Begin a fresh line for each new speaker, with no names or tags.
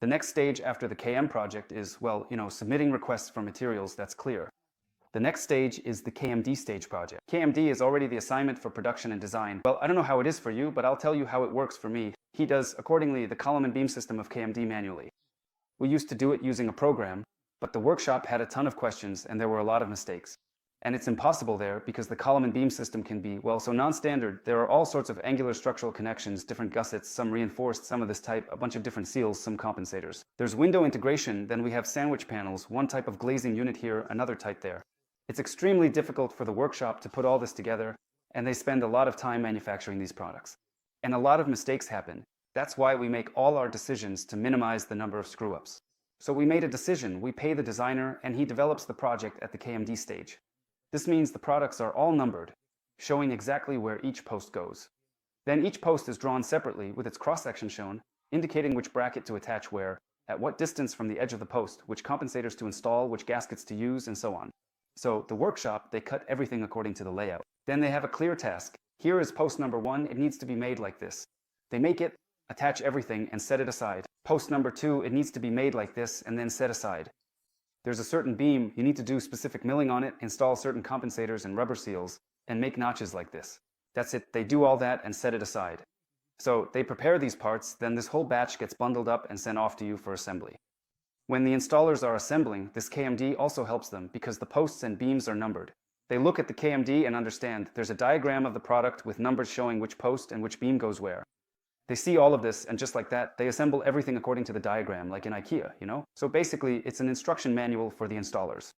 The next stage after the KM project is, well, submitting requests for materials, that's clear. The next stage is the KMD stage project. KMD is already the assignment for production and design. Well, I don't know how it is for you, but I'll tell you how it works for me. He does, accordingly, the column and beam system of KMD manually. We used to do it using a program, but the workshop had a ton of questions and there were a lot of mistakes. And it's impossible there because the column and beam system can be, well, so non-standard. There are all sorts of angular structural connections, different gussets, some reinforced, some of this type, a bunch of different seals, some compensators. There's window integration, then we have sandwich panels, one type of glazing unit here, another type there. It's extremely difficult for the workshop to put all this together, and they spend a lot of time manufacturing these products. And a lot of mistakes happen. That's why we make all our decisions to minimize the number of screw-ups. So we made a decision, we pay the designer, and he develops the project at the KMD stage. This means the products are all numbered, showing exactly where each post goes. Then each post is drawn separately with its cross-section shown, indicating which bracket to attach where, at what distance from the edge of the post, which compensators to install, which gaskets to use, and so on. So the workshop, they cut everything according to the layout. Then they have a clear task. Here is post number 1, it needs to be made like this. They make it, attach everything, and set it aside. Post number 2, it needs to be made like this, and then set aside. There's a certain beam, you need to do specific milling on it, install certain compensators and rubber seals, and make notches like this. That's it, they do all that and set it aside. So they prepare these parts, then this whole batch gets bundled up and sent off to you for assembly. When the installers are assembling, this KMD also helps them because the posts and beams are numbered. They look at the KMD and understand there's a diagram of the product with numbers showing which post and which beam goes where. They see all of this, and just like that, they assemble everything according to the diagram, like in IKEA, So basically, it's an instruction manual for the installers.